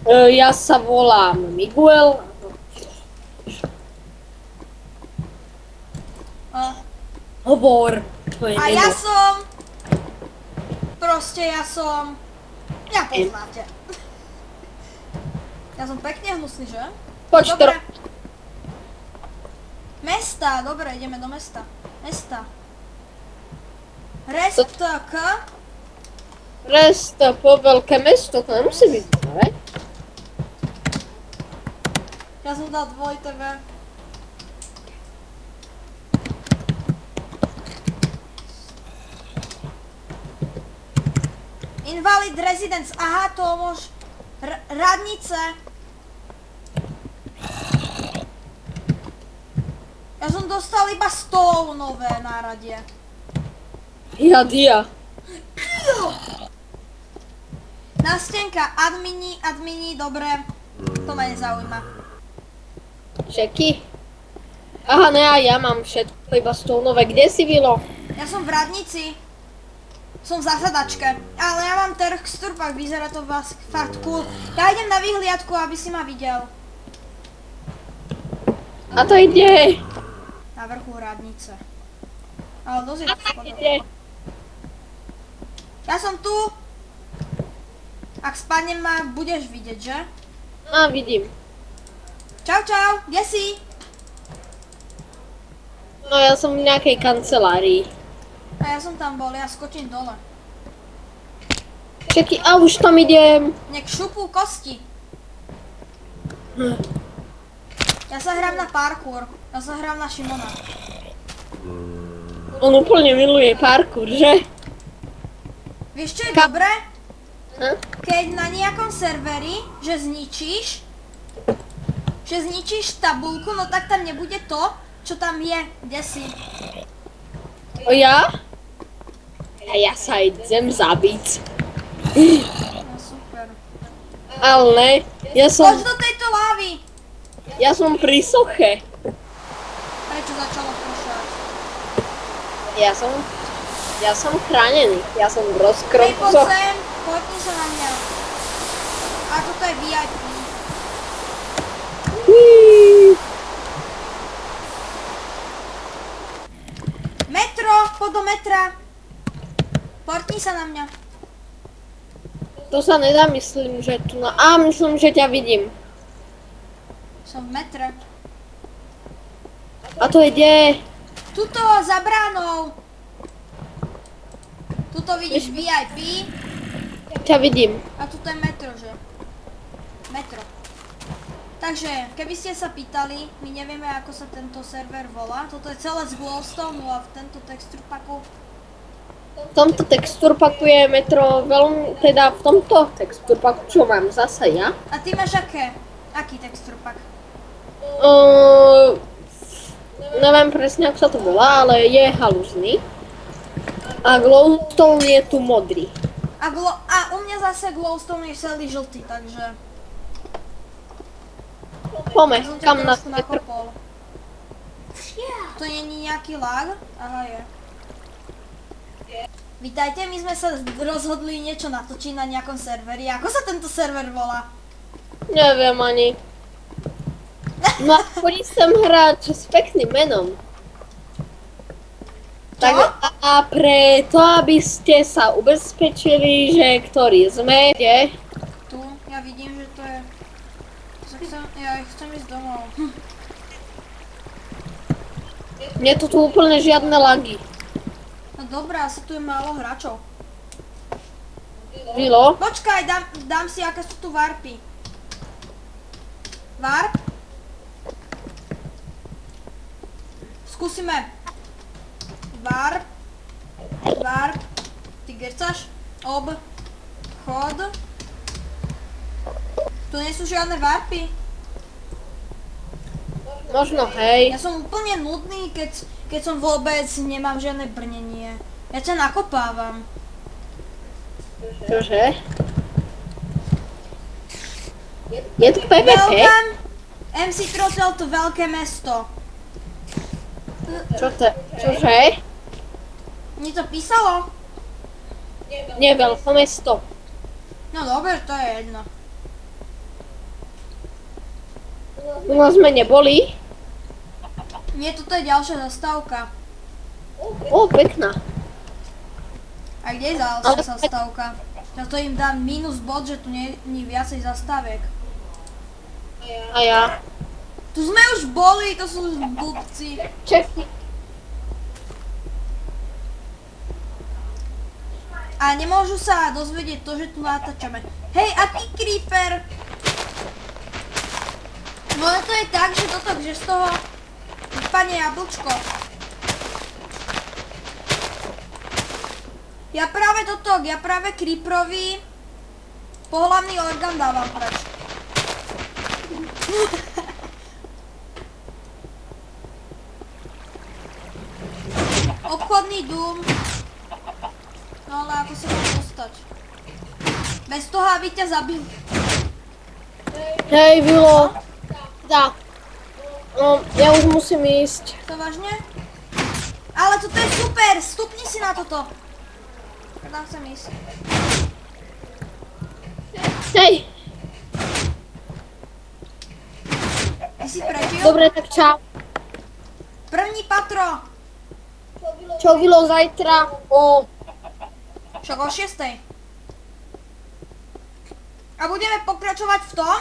Ja sa volám Miguel. A, Hovor. Tvoje a meno. ja som, ja poznáte. Ja som pekne hnusný, že? Poď to. Dobre. Mesta, dobre, ideme do mesta. Mesta. Rest k... Rest po veľké mesto, to nemusí byť zle. Ja som dal 2TV. Invalid residence, aha, to môž... Radnice. Ja som dostal iba stôl nové na rade. Dia. Nástenka, admini, dobre. To ma nezaujíma. Čeky. Aha, ne, a ja mám všetko iba stolnové. Kde si, Vilo? Ja som v radnici. Som v zasadačke. Ale ja mám texture pack, vyzerá to fakt cool. Ja idem na vyhliadku, aby si ma videl. A to ide. Na vrchu radnice. Ale dosť je to škoda. Ide. Ja som tu. Ak spadnem ma, budeš vidieť, že? A vidím. Čau, kde si? No ja som v nejakej kancelárii. A ja som tam bol, ja skočím dole. Čeky, a už tam idem. Nech šupú kosti. Ja sa hrám na parkour. Ja sa hrám na Šimona. On úplne miluje parkour, že? Vieš čo je dobré? Hm? Keď na nejakom serveri, že zničíš tabulku, no tak tam nebude to, čo tam je, kde si. O ja? A ja sa idem zabiť. No super. Ale ne, ja som, Poď do tejto lávy! ja som pri soche. Prečo začalo pršať? Ja som chránený. Ja som Hej, rozkroku poď soch. sem, poďni sa na mňa. A toto je VIP. Metro, poď do metra. Portni sa na mňa. To sa nedá, myslím, že tu na... Á, myslím, že ťa vidím. Som v metre. A to ide. Tuto za bránou. Tuto vidíš VIP. Ťa vidím. A tuto je metro, že? Metro. Takže, keby ste sa pýtali, my nevieme, ako sa tento server volá. Toto je celé z Glowstone a v tento texture packu. V tomto texture paku je metro veľmi... Teda v tomto texture paku, čo mám zase ja. A ty máš aké? Aký texture pack? Neviem presne, ako sa to volá, ale je halúzny. A glowstone je tu modrý. A u mňa zase Glowstone je celý žltý, takže... Pome, Ja som ťa kam na trošku nakopol. To nie je nejaký lag? Aha, je. Vítajte, my sme sa rozhodli niečo natočiť na nejakom serveri. Ako sa tento server volá? Neviem ani. No a chodí sem hráč s pekným menom. Tak a preto, aby ste sa ubezpečili, že ktorý sme, kde? Tu, ja vidím, že to je... Ja chcem ísť domov. Nie tu úplne žiadne lagy. No dobré, asi tu je málo hráčov. Vilo? Počkaj, dám si, aké sú tu warpy. Warp? Skúsime. Warp. Warp. Ty gercaš? Chod. Tu nie sú žiadne warpy. Možno, hej. Ja som úplne nudný, keď som vôbec nemám žiadne brnenie. Ja ťa nakopávam. Čože? Je to PvP? Welcome, MC Trottel, to veľké mesto. Čože? Mne to písalo? Nie, veľké mesto. No dobre, to je jedno. U nás sme neboli. Nie, toto je ďalšia zastávka. Ó, pekná. A kde je ďalšia zastávka? Ja to im dám minus bod, že tu nie je viacej zastávek. A ja. Tu sme už boli, to sú blbci. Čekni. A nemôžu sa dozvedieť to, že tu natáčame. Hej, a ty creeper! No ale to je tak, že toto, že z toho vypadne jablčko. Ja práve creeperovi pohlavný orgán dávam preč. Obchodný dům. No ale ako sa mám dostať? Bez toho, aby ťa zabil. Hej, Vilo. Tak. No, ja už musím ísť. To vážne? Ale toto je super, stupni si na toto. Tam chcem ísť. Hej. Ty si prežil? Dobre, tak čau. První patro. Čo, Vilo, zajtra o... Však o 6. A budeme pokračovať v tom?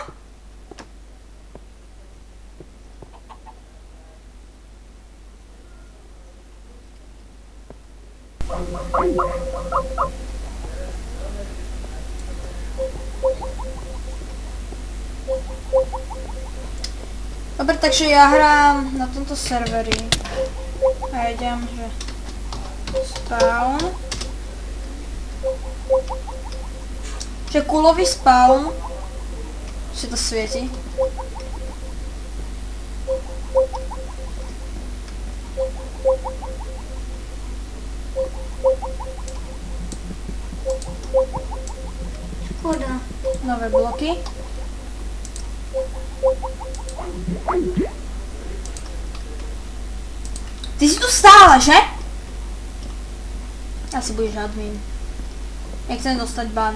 Dobre, takže ja hrám na tomto serveri. A idem, že spawn. Že kulový spawn. Si to svieti. Škoda. Nové bloky. Ty si tu stále, že? Asi budeš admin. Nechcem dostať ban.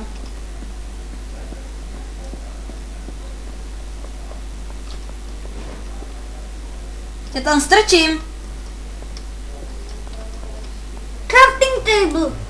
Ja tam strčím. Crafting table.